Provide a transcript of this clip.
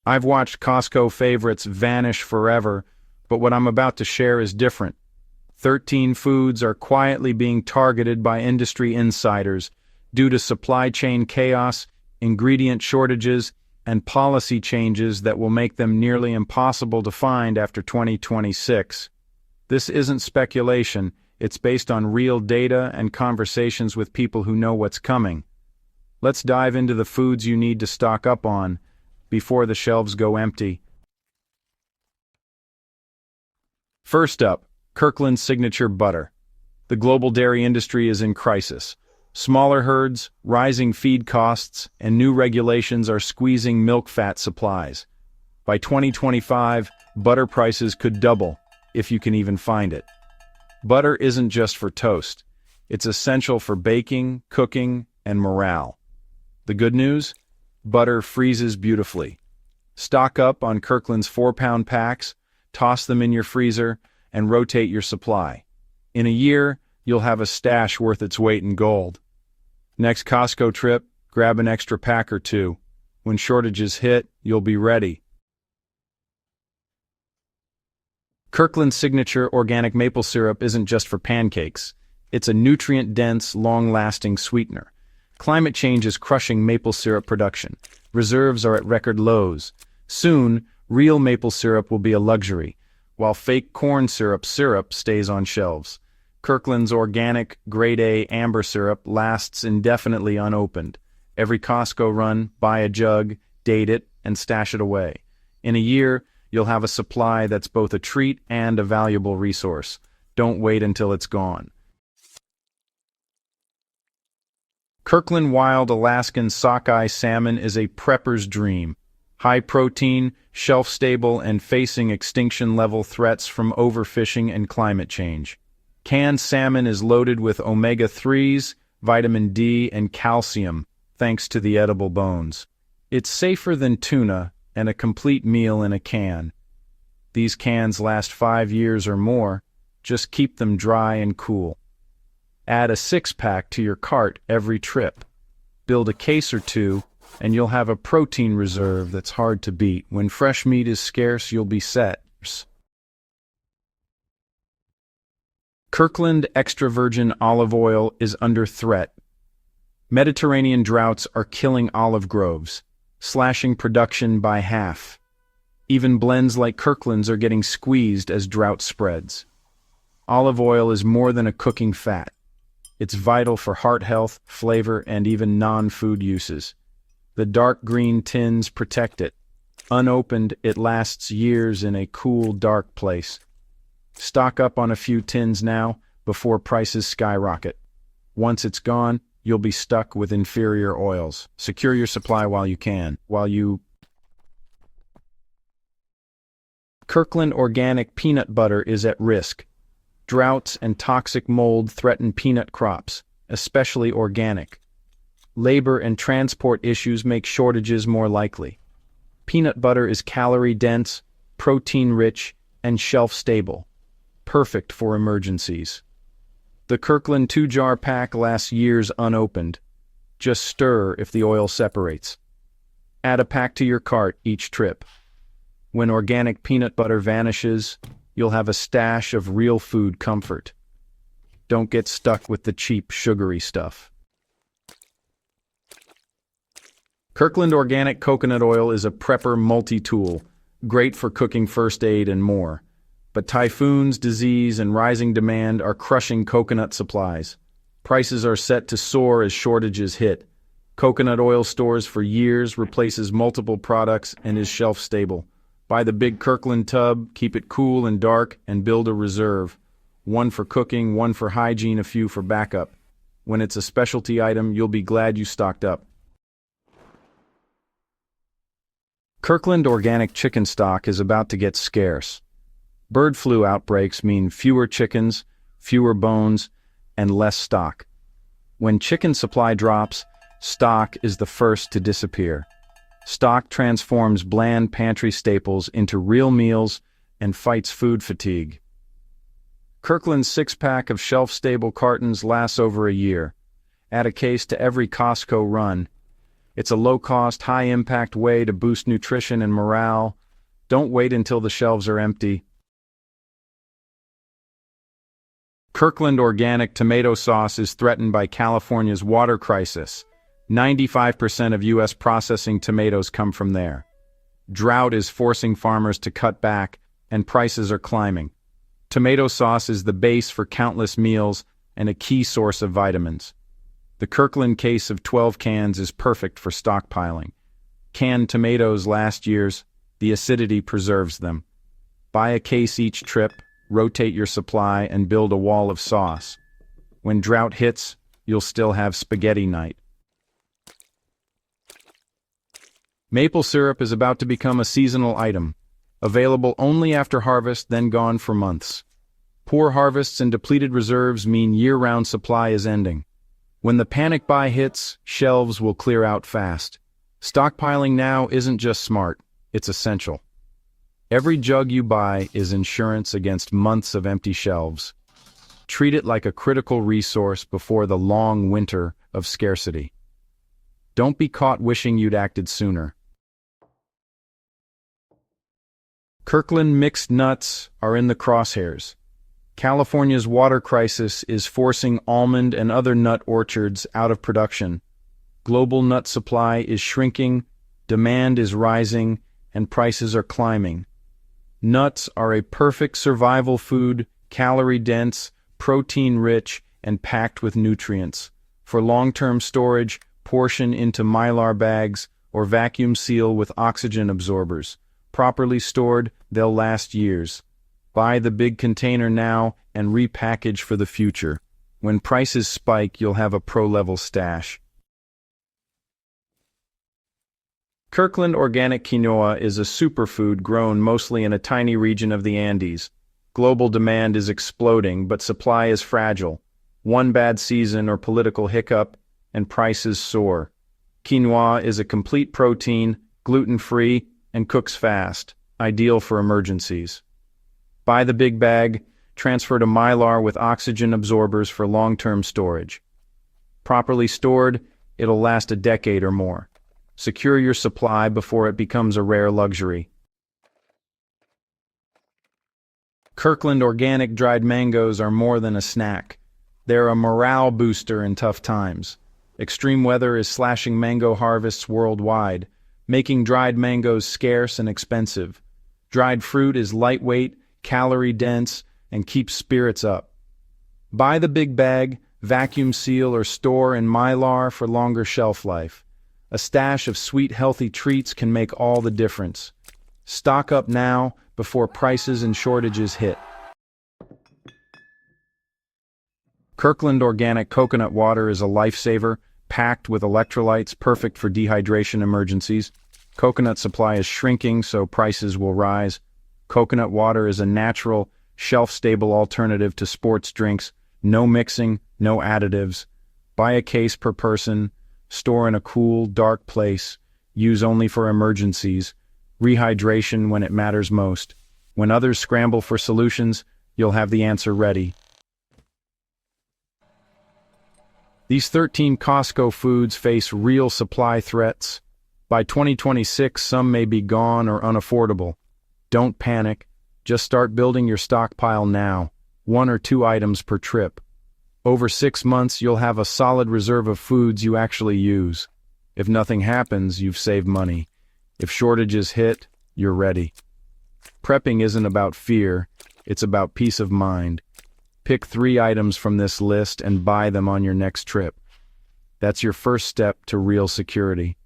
I've watched Costco favorites vanish forever, but what I'm about to share is different. 13 foods are quietly being targeted by industry insiders due to supply chain chaos, ingredient shortages, and policy changes that will make them nearly impossible to find after 2026. This isn't speculation, it's based on real data and conversations with people who know what's coming. Let's dive into the foods you need to stock up on before the shelves go empty. First up, Kirkland's signature butter. The global dairy industry is in crisis. Smaller herds, rising feed costs, and new regulations are squeezing milk fat supplies. By 2025, butter prices could double, if you can even find it. Butter isn't just for toast. It's essential for baking, cooking, and morale. The good news? Butter freezes beautifully. Stock up on Kirkland's 4-pound packs, toss them in your freezer, and rotate your supply. In a year, you'll have a stash worth its weight in gold. Next Costco trip, grab an extra pack or two. When shortages hit, you'll be ready. Kirkland's signature organic maple syrup isn't just for pancakes. It's a nutrient-dense, long-lasting sweetener. Climate change is crushing maple syrup production. Reserves are at record lows. Soon, real maple syrup will be a luxury, while fake corn syrup stays on shelves. Kirkland's organic, grade A amber syrup lasts indefinitely unopened. Every Costco run, buy a jug, date it, and stash it away. In a year, you'll have a supply that's both a treat and a valuable resource. Don't wait until it's gone. Kirkland Wild Alaskan Sockeye salmon is a prepper's dream. High protein, shelf-stable, and facing extinction-level threats from overfishing and climate change. Canned salmon is loaded with omega-3s, vitamin D, and calcium, thanks to the edible bones. It's safer than tuna and a complete meal in a can. These cans last 5 years or more. Just keep them dry and cool. Add a 6-pack to your cart every trip. Build a case or two, and you'll have a protein reserve that's hard to beat. When fresh meat is scarce, you'll be set. Kirkland extra virgin olive oil is under threat. Mediterranean droughts are killing olive groves, slashing production by half. Even blends like Kirkland's are getting squeezed as drought spreads. Olive oil is more than a cooking fat. It's vital for heart health, flavor, and even non-food uses. The dark green tins protect it. Unopened, it lasts years in a cool, dark place. Stock up on a few tins now before prices skyrocket. Once it's gone, you'll be stuck with inferior oils. Secure your supply while you can. Kirkland organic peanut butter is at risk. Droughts and toxic mold threaten peanut crops, especially organic. Labor and transport issues make shortages more likely. Peanut butter is calorie-dense, protein-rich, and shelf-stable. Perfect for emergencies. The Kirkland 2-jar pack lasts years unopened. Just stir if the oil separates. Add a pack to your cart each trip. When organic peanut butter vanishes, you'll have a stash of real food comfort. Don't get stuck with the cheap, sugary stuff. Kirkland Organic Coconut Oil is a prepper multi-tool, great for cooking first aid and more. But typhoons, disease, and rising demand are crushing coconut supplies. Prices are set to soar as shortages hit. Coconut oil stores for years, replaces multiple products, and is shelf-stable. Buy the big Kirkland tub, keep it cool and dark, and build a reserve. One for cooking, one for hygiene, a few for backup. When it's a specialty item, you'll be glad you stocked up. Kirkland organic chicken stock is about to get scarce. Bird flu outbreaks mean fewer chickens, fewer bones, and less stock. When chicken supply drops, stock is the first to disappear. Stock transforms bland pantry staples into real meals and fights food fatigue. Kirkland's 6-pack of shelf-stable cartons lasts over a year. Add a case to every Costco run. It's a low-cost, high-impact way to boost nutrition and morale. Don't wait until the shelves are empty. Kirkland organic tomato sauce is threatened by California's water crisis. 95% of U.S. processing tomatoes come from there. Drought is forcing farmers to cut back, and prices are climbing. Tomato sauce is the base for countless meals and a key source of vitamins. The Kirkland case of 12 cans is perfect for stockpiling. Canned tomatoes last year's, the acidity preserves them. Buy a case each trip, rotate your supply, and build a wall of sauce. When drought hits, you'll still have spaghetti night. Maple syrup is about to become a seasonal item, available only after harvest, then gone for months. Poor harvests and depleted reserves mean year-round supply is ending. When the panic buy hits, shelves will clear out fast. Stockpiling now isn't just smart, it's essential. Every jug you buy is insurance against months of empty shelves. Treat it like a critical resource before the long winter of scarcity. Don't be caught wishing you'd acted sooner. Kirkland mixed nuts are in the crosshairs. California's water crisis is forcing almond and other nut orchards out of production. Global nut supply is shrinking, demand is rising, and prices are climbing. Nuts are a perfect survival food, calorie-dense, protein-rich, and packed with nutrients. For long-term storage, portion into Mylar bags or vacuum seal with oxygen absorbers. Properly stored, they'll last years. Buy the big container now and repackage for the future. When prices spike, you'll have a pro-level stash. Kirkland organic quinoa is a superfood grown mostly in a tiny region of the Andes. Global demand is exploding, but supply is fragile. One bad season or political hiccup, and prices soar. Quinoa is a complete protein, gluten-free, and cooks fast, ideal for emergencies. Buy the big bag, transfer to Mylar with oxygen absorbers for long-term storage. Properly stored, it'll last a decade or more. Secure your supply before it becomes a rare luxury. Kirkland organic dried mangoes are more than a snack. They're a morale booster in tough times. Extreme weather is slashing mango harvests worldwide, making dried mangoes scarce and expensive. Dried fruit is lightweight, calorie-dense, and keeps spirits up. Buy the big bag, vacuum seal, or store in Mylar for longer shelf life. A stash of sweet, healthy treats can make all the difference. Stock up now before prices and shortages hit. Kirkland organic coconut water is a lifesaver, packed with electrolytes perfect for dehydration emergencies. Coconut supply is shrinking, so prices will rise. Coconut water is a natural, shelf-stable alternative to sports drinks. No mixing, no additives. Buy a case per person. Store in a cool, dark place. Use only for emergencies. Rehydration when it matters most. When others scramble for solutions, you'll have the answer ready. These 13 Costco foods face real supply threats. By 2026, some may be gone or unaffordable. Don't panic. Just start building your stockpile now. 1 or 2 items per trip. Over 6 months, you'll have a solid reserve of foods you actually use. If nothing happens, you've saved money. If shortages hit, you're ready. Prepping isn't about fear, it's about peace of mind. Pick 3 items from this list and buy them on your next trip. That's your first step to real security.